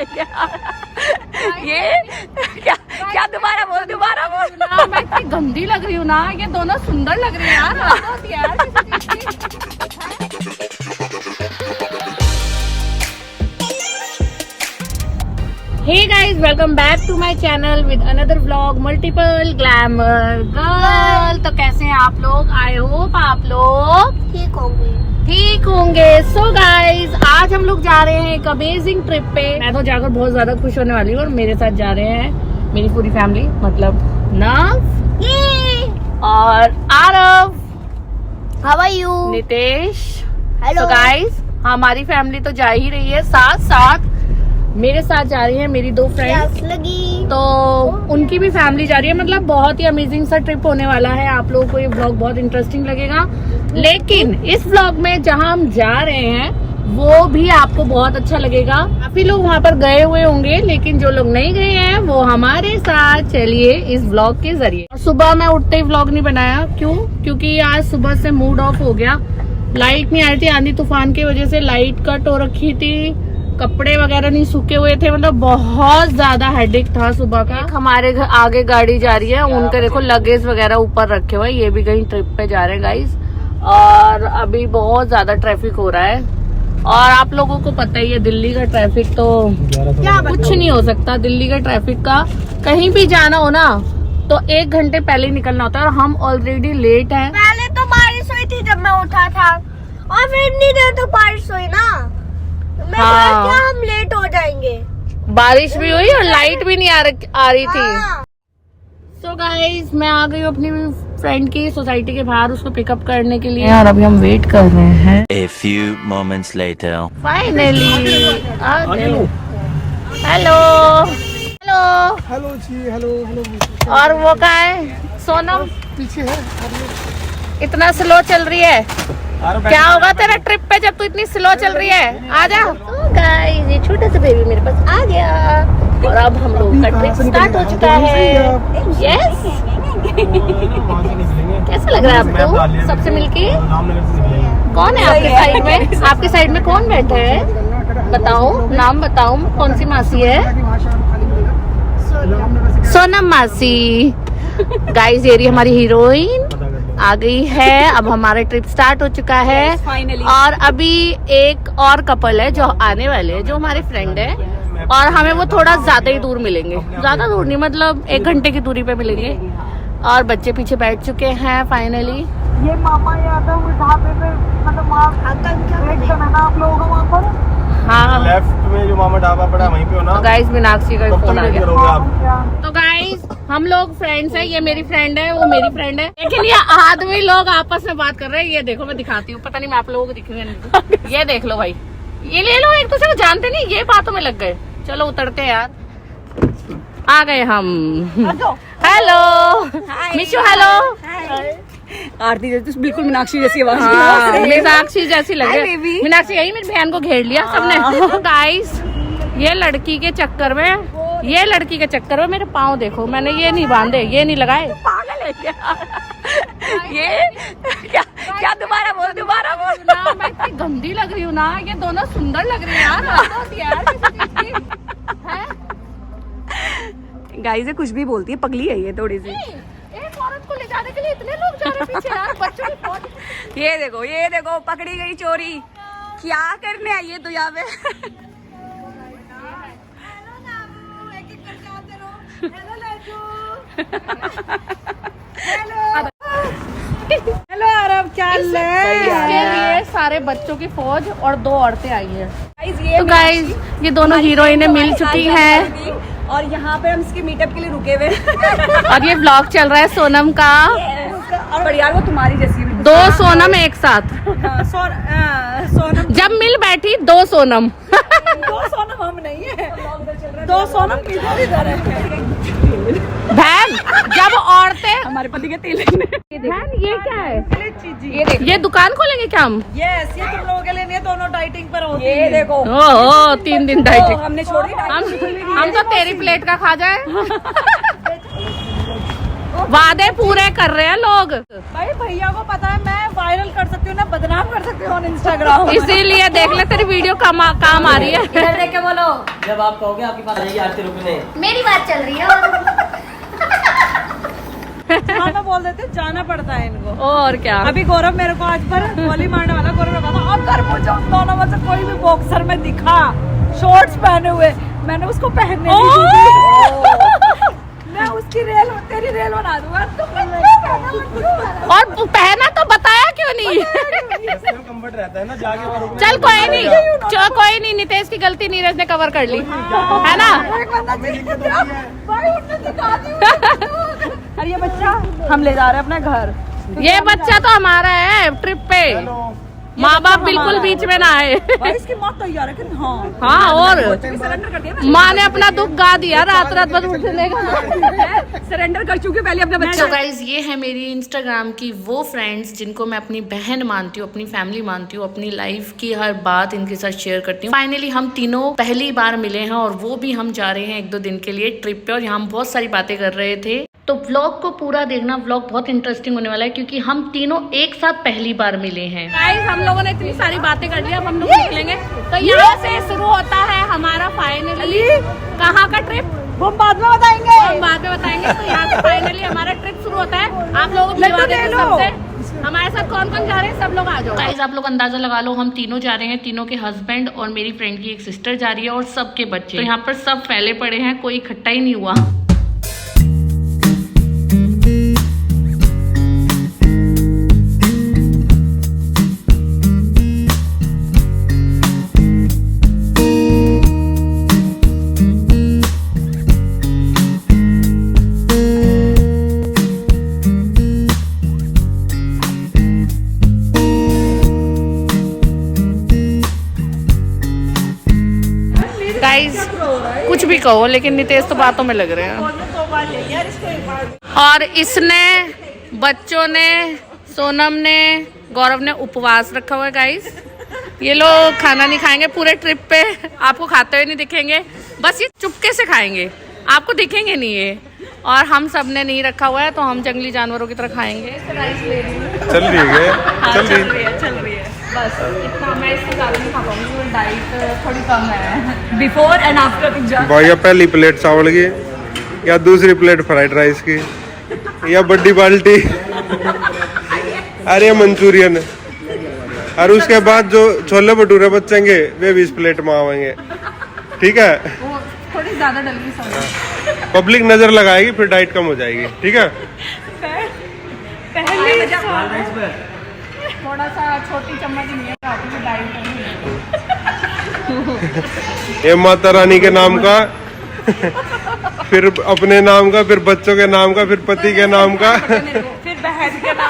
ये क्या दोबारा बोल ना, मैं इतनी गंदी लग रही हूँ ना, ये दोनों सुंदर लग रहे हैं यार। Hey guys, welcome back to my channel with another vlog multiple glamour girl। तो कैसे हैं आप लोग? आई होप आप लोग ठीक होंगे। सो गाइज, आज हम लोग जा रहे हैं एक अमेजिंग ट्रिप पे। मैं तो जाकर बहुत ज्यादा खुश होने वाली हूँ और मेरे साथ जा रहे हैं मेरी पूरी फैमिली, मतलब नव और Aarav, how are you, Nitesh. Hello. तो गाइज, हमारी फैमिली तो जा ही रही है, साथ साथ मेरे साथ जा रही है मेरी दो फ्रेंड्स लगी तो उनकी भी फैमिली जा रही है। मतलब बहुत ही अमेजिंग सा ट्रिप होने वाला है। आप लोगों को ये व्लॉग बहुत इंटरेस्टिंग लगेगा, लेकिन इस व्लॉग में जहां हम जा रहे हैं वो भी आपको बहुत अच्छा लगेगा। काफी लोग वहां पर गए हुए होंगे, लेकिन जो लोग नहीं गए हैं वो हमारे साथ चलिए इस व्लॉग के जरिए। सुबह मैं उठते ही व्लॉग नहीं बनाया, क्योंकि आज सुबह से मूड ऑफ हो गया। लाइट नहीं आ रही थी, आंधी तूफान की वजह से लाइट कट हो रखी थी, कपड़े वगैरह नहीं सूखे हुए थे, मतलब बहुत ज्यादा हेडेक था सुबह का। हमारे घर आगे गाड़ी जा रही है, उनके देखो लगेज वगैरह ऊपर रखे हुए, ये भी कहीं ट्रिप पे जा रहे हैं गाइस। और अभी बहुत ज्यादा ट्रैफिक हो रहा है और आप लोगों को पता ही है दिल्ली का ट्रैफिक तो कुछ नहीं हो सकता। दिल्ली का ट्रैफिक का कहीं भी जाना हो ना तो 1 घंटे पहले ही निकलना होता है और हम ऑलरेडी लेट हैं। पहले तो बारिश हुई थी जब मैं उठा था और फिर इतनी देर तो बारिश हुई ना, मैं हाँ। क्या हम लेट हो जाएंगे। बारिश भी हुई और लाइट भी नहीं आ रही थी। हाँ। सो गाइज, मैं आ गई अपनी फ्रेंड की सोसाइटी के बाहर उसको पिकअप करने के लिए और अभी हम वेट कर रहे हैं। A few moments later. Finally hello hello hello ji, hello. और वो कहाँ है? सोनम पीछे है। इतना स्लो चल रही है, क्या होगा तेरा ट्रिप पे जब तू इतनी स्लो चल रही है? आजा। गाइस, ये छोटा सा बेबी मेरे पास आ गया और अब हम लोग का ट्रिप स्टार्ट हो चुका है। यस, कैसा लग रहा है आपको सबसे मिलके? कौन है आपके साइड में? आपके साइड में कौन बैठा है? बताओ, नाम बताओ, कौन सी मासी है? सोनम मासी। गाइस, ये रही हमारी हीरोइन आ गई है। अब हमारा ट्रिप स्टार्ट हो चुका है और अभी एक और कपल है जो आने वाले हैं, जो हमारे फ्रेंड है और हमें वो थोड़ा ज्यादा ही दूर मिलेंगे, ज्यादा दूर नहीं, मतलब 1 घंटे की दूरी पे मिलेंगे। और बच्चे पीछे बैठ चुके हैं फाइनली। ये मामा यादव ढाबे पे, मतलब आप लोगों का वहाँ पर हाँ, लेफ्ट में जो मामा ढाबा पड़ा वहीं पे हो ना। तो गाइस, मीनाक्षी का कब फोन तक आ वेट गया। करोगे आप? तो गाइस, हम लोग फ्रेंड्स हैं, ये मेरी फ्रेंड है, वो मेरी फ्रेंड है, लेकिन ये आदमी लोग आपस में बात कर रहे हैं। ये देखो, मैं दिखाती हूँ, पता नहीं मैं आप लोगों को दिख रही है। ये देख लो भाई, ये ले लो, एक दूसरे को जानते नहीं, ये बातों में लग गए। चलो उतरते हैं यार, आ गए हम। Hello Mishu, hello. आरती जैसी बिल्कुल मीनाक्षी जैसी आवाज। हाँ, मीनाक्षी जैसी लग रही है। मीनाक्षी यही मेरी बहन को घेर लिया सबने। तो गाइस, ये लड़की के चक्कर में मेरे पाँव देखो, मैंने ये नहीं बांधे, ये नहीं लगाए। पागल है क्या? ये क्या दोबारा बोल ना, मैं इतनी गंदी लग रही हूँ ना, ये दोनों सुंदर लग रहे हैं यार। गाइस, ये कुछ भी बोलती है, पगली है ये थोड़ी सी। एक औरत को ले जाने के लिए इतने लोग जा रहे हैं पीछे यार, बच्चों की फौज। ये देखो पकड़ी गई चोरी। क्या करने आई है तू यहाँ पे? हेलो आरव, क्या इसके लिए सारे बच्चों की फौज और 2 औरतें आई है। ये तो गाइस, ये दोनों हीरोइनें मिल चुकी हैं और यहाँ पे हम इसके मीटअप के लिए रुके हुए। और ये व्लॉग चल रहा है सोनम का। और यार, वो तुम्हारी जैसी भी 2 सोनम एक साथ, सोनम। जब मिल बैठी 2 सोनम। 2 सोनम हम नहीं है, 2 सोनम इधर है। बहन, जब औरतें, हमारे पति के तेल। बहन ये क्या है? ये दुकान खोलेंगे क्या हम? यस, ये तुम लोगों के लिए नहीं, दोनों डाइटिंग पर होती है। ये देखो, ओह, 3 दिन डाइटिंग। हमने छोड़ दी। हम तो तेरी प्लेट का खा जाए। वादे पूरे कर रहे हैं लोग, भाई भैया को पता है मैं वायरल कर सकती हूँ ना बदनाम कर सकती हूँ इंस्टाग्राम। इसीलिए देख ले तेरी वीडियो काम आ रही है। देख के बोलो, जब आप कहोगे आपकी बात आएगी आरती रुकने। मेरी बात चल रही है। हाँ मैं बोल देती हूँ जाना पड़ता है इनको। और क्या, अभी गौरव मेरे को आज पर गोली मारने वाला। गौरव ने कहा अगर मुझे उन दोनों में से कोई भी बॉक्सर में दिखा शॉर्ट्स पहने हुए, मैंने उसको पहनने नहीं दी। मैं उसकी रेल तेरी रेल बना दूंगा। और पहना तो बताया क्यों नहीं? कंफर्ट रहता है ना जाके वहाँ रुकने। चल कोई नहीं, चल कोई नहीं, नितेश की गलती नीरज ने कवर कर ली है ना। अरे ये बच्चा हम ले जा रहे हैं अपने घर। ये बच्चा तो हमारा है ट्रिप पे, माँ बाप बिल्कुल बीच में ना आए। भाई इसकी मौत तैयार है कि हाँ। हाँ, और सरेंडर कर दिया माँ ने अपना दुख गा दिया, रात रात बस उठने का। सरेंडर कर चुकी पहले अपने बच्चे। तो गाइज ये है मेरी इंस्टाग्राम की वो फ्रेंड्स जिनको मैं अपनी बहन मानती हूँ, अपनी फैमिली मानती हूँ, अपनी लाइफ की हर बात इनके साथ शेयर करती हूँ। फाइनली हम तीनों पहली बार मिले हैं और वो भी हम जा रहे हैं 1-2 दिन के लिए ट्रिप पे, और यहाँ हम बहुत सारी बातें कर रहे थे। तो व्लॉग को पूरा देखना, व्लॉग बहुत इंटरेस्टिंग होने वाला है क्योंकि हम तीनों एक साथ पहली बार मिले हैं। गाइस हम लोगों ने इतनी सारी बातें कर ली, अब हम लोग निकलेंगे। तो यहाँ से शुरू होता है हमारा फाइनली कहाँ का ट्रिप, वो हम बाद में बताएंगे। हम बाद में बताएंगे। तो यहाँ से फाइनली हमारा ट्रिप शुरू होता है। आप लोगों को लड्डू ले लो। हमारे साथ कौन कौन जा रहे हैं, सब लोग आ जाओ। गाइस आप लोग अंदाजा लगा लो, हम तीनों जा रहे हैं, तीनों के हस्बैंड और मेरी फ्रेंड की एक सिस्टर जा रही है और सबके बच्चे। तो यहाँ पर सब फैले पड़े हैं, कोई इकट्ठा ही नहीं हुआ। गाइस कुछ भी कहो लेकिन नितेश तो बातों में लग रहे हैं। और इसने, बच्चों ने, सोनम ने, गौरव ने उपवास रखा हुआ है गाइस। ये लोग खाना नहीं खाएंगे पूरे ट्रिप पे, आपको खाते हुए नहीं दिखेंगे, बस ये चुपके से खाएंगे, आपको दिखेंगे नहीं ये। और हम सब ने नहीं रखा हुआ है तो हम जंगली जानवरों की तरह खाएंगे। चल रही है चल रही है बस इतना मैं इससे ज़्यादा नहीं खा पाऊंगी, डाइट थोड़ी कम है। Before and after pizza. भैया पहली प्लेट चावल की या दूसरी प्लेट फ्राइड राइस की या बड़ी बाल्टी अरे मंचूरियन, और उसके बाद जो छोले भटूरे बचेंगे वे 20 प्लेट में आवेंगे। ठीक है, वो थोड़ी ज़्यादा डलगी समझ। पब्लिक नजर लगाएगी फिर डाइट कम हो जाएगी। ठीक है, थोड़ा सा छोटी चम्मच ही नहीं है, काफी डाइट ये माता रानी के नाम का फिर अपने नाम का, फिर बच्चों के नाम का, फिर पति के नाम का, फिर बहन के नाम,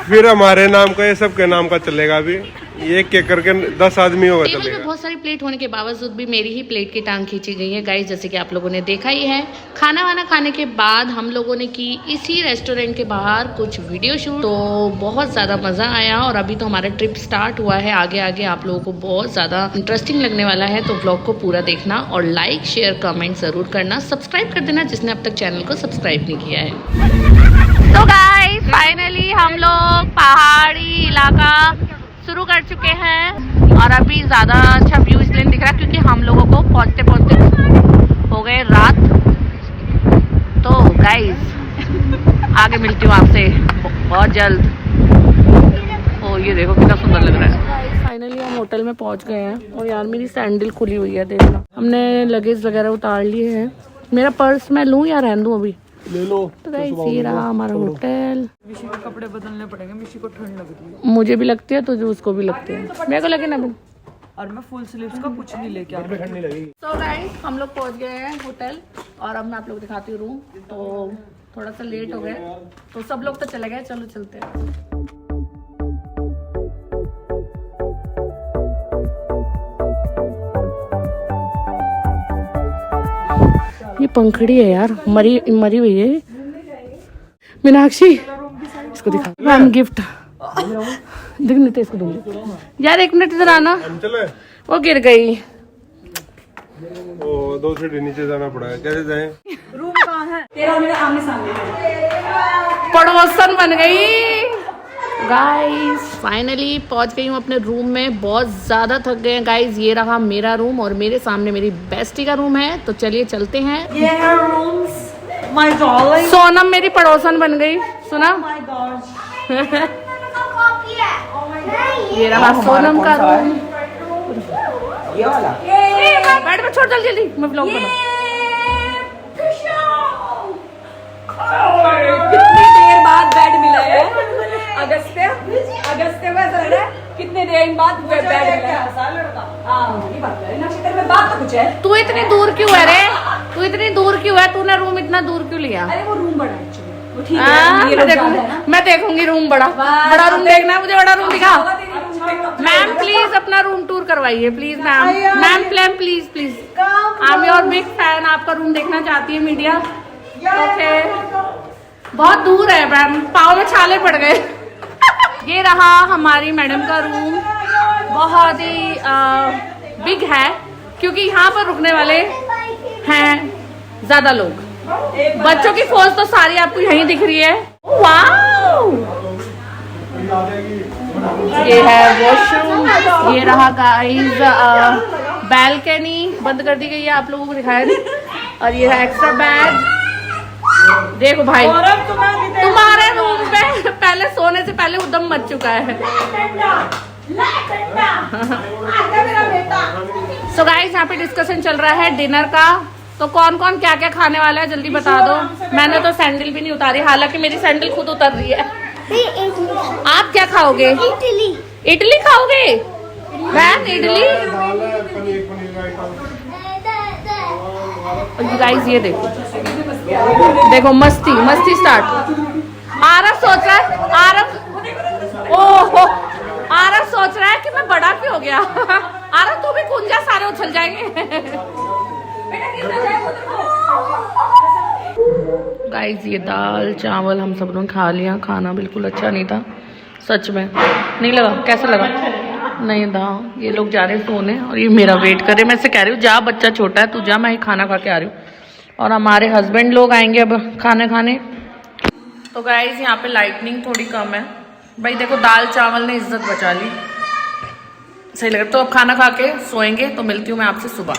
फिर हमारे नाम का, ये सब के नाम का चलेगा। अभी ये के करके 10 आदमी होगा टेबल चलेगा। पे बहुत सारी प्लेट होने के बावजूद भी मेरी ही प्लेट की टांग खींची गई है गाइस, जैसे कि आप लोगों ने देखा ही है। खाना वाना खाने के बाद हम लोगों ने की इसी रेस्टोरेंट के बाहर कुछ वीडियो शूट, तो बहुत ज़्यादा मज़ा आया। और अभी तो हमारा ट्रिप स्टार्ट हुआ है, आगे आगे आप लोगों को बहुत ज़्यादा इंटरेस्टिंग लगने वाला है। तो व्लॉग को पूरा देखना और लाइक शेयर कमेंट ज़रूर करना, सब्सक्राइब कर देना जिसने अब तक चैनल को सब्सक्राइब नहीं किया है। तो गाइस फाइनली हम लोग पहाड़ी इलाका शुरू कर चुके हैं और अभी ज़्यादा अच्छा व्यू इसलिए दिख रहा है क्योंकि हम लोगों को पहुँचते पहुँचते हो गए रात। तो गाइस आगे मिलती हूँ आपसे बहुत जल्द। ओ ये देखो कितना सुंदर लग रहा है। फाइनली हम होटल में पहुँच गए हैं और यार मेरी सैंडल खुली हुई है, देखना। हमने लगेज वगैरह उतार लिए हैं। मेरा पर्स मैं लूँ या रहने दूँ अभी? ले लो। तो गाइस ये रहा हमारा होटल। मिशी के कपड़े बदलने पड़ेंगे, मिशी को ठंड लग रही है। मुझे भी लगती है तो उसको भी लगती है, मेरे को लगे ना। और मैं फुल स्लीव्स का कुछ नहीं लेके आ रही। तो गाइस हम लोग पहुंच गए हैं होटल और अब मैं आप लोग दिखाती हूँ रूम। तो थोड़ा सा लेट हो गए तो सब लोग तो चले गए, चलो चलते हैं। ये पंखड़ी है यार, मरी मरी हुई है। मीनाक्षी इसको दिखा, मैम गिफ्ट देख, नितेश को दूंगी यार। 1 मिनट इधर आना, चले वो गिर गई। ओ 2 सीढ़ी नीचे जाना पड़ा है, कैसे जाए? रूम कहाँ है? तेरा और मेरा आमने सामने है। पड़ोसन बन गई गाइस। फाइनली पहुंच गई हूँ अपने रूम में, बहुत ज़्यादा थक गए हैं गाइस। ये रहा मेरा रूम और मेरे सामने मेरी बेस्टी का रूम है, तो चलिए चलते हैं। ये है रूम्स, माय डार्लिंग। सोनम मेरी पड़ोसन बन गई, सुना। My God. ये रहा सोनम का रूम। ये वाला बैठ में छोड़ जल्दी जल्दी, मैं व्लॉग बना। कितनी देर बाद बेड मिला है अगस्त्य में ऐसा लग रहा है कितने देर बाद बेड मिला है। हाँ, ये बात है। नक्षत्र में बात तो कुछ है। तू इतनी दूर क्यों है रे? तू इतनी दूर क्यों है? तूने रूम इतना दूर क्यों लिया? अरे वो रूम बड़ा है actually। वो ठीक हाँ, है, ये लोग ज्यादा है ना। मैं देखूंगी रूम बड़ा। बड़ा रूम देखना है मुझे, बड़ा रूम दिखा। मैम प्लीज अपना रूम टूर करवाइए please ma'am. Ma'am please please I am your big fan. आपका रूम देखना चाहती है मीडिया। ओके, बहुत दूर है मैम, पाँव में छाले पड़ गए। ये रहा हमारी मैडम का रूम, बहुत ही बिग है क्योंकि यहाँ पर रुकने वाले हैं ज्यादा लोग। बच्चों की फौज तो सारी आपको यहीं दिख रही है। वाओ, ये है वॉशरूम। ये रहा गाइस बैल्कनी, बंद कर दी गई है, आप लोगों को दिखाया नहीं। और ये है एक्स्ट्रा बेड। देखो भाई, तुम्हारे रूम पे पहले सोने से पहले उद्यम मच चुका है। सो गाइस यहाँ पे डिस्कशन चल रहा है डिनर का, तो कौन कौन क्या क्या खाने वाला है जल्दी बता दो। मैंने तो सैंडल भी नहीं उतारी, हालांकि मेरी सैंडल खुद उतर रही है। आप क्या खाओगे? इडली। इडली खाओगे? मैम इडली। गाइस ये देखो, देखो मस्ती मस्ती स्टार्ट। आरव सोच रहा है, ओहो, आरव सोच रहा है कि मैं बड़ा क्यों हो गया। आरव तू भी कूद जा, सारे उछल जाएंगे। गाइस ये दाल चावल हम सब लोग खा लिया। खाना बिल्कुल अच्छा नहीं था, सच में नहीं लगा। कैसा लगा? नहीं था। ये लोग जा रहे हैं सोने और ये मेरा वेट कर रहे। मैं से कह रही हूँ जा, बच्चा छोटा है, तू जा, मैं ही खाना खा के आ रही हूँ। और हमारे हस्बैंड लोग आएंगे अब खाने खाने। तो गाइस यहाँ पे लाइटनिंग थोड़ी कम है भाई। देखो दाल चावल ने इज्जत बचा ली, सही लग रहा। तो अब खाना खा के सोएंगे, तो मिलती हूँ मैं आपसे सुबह।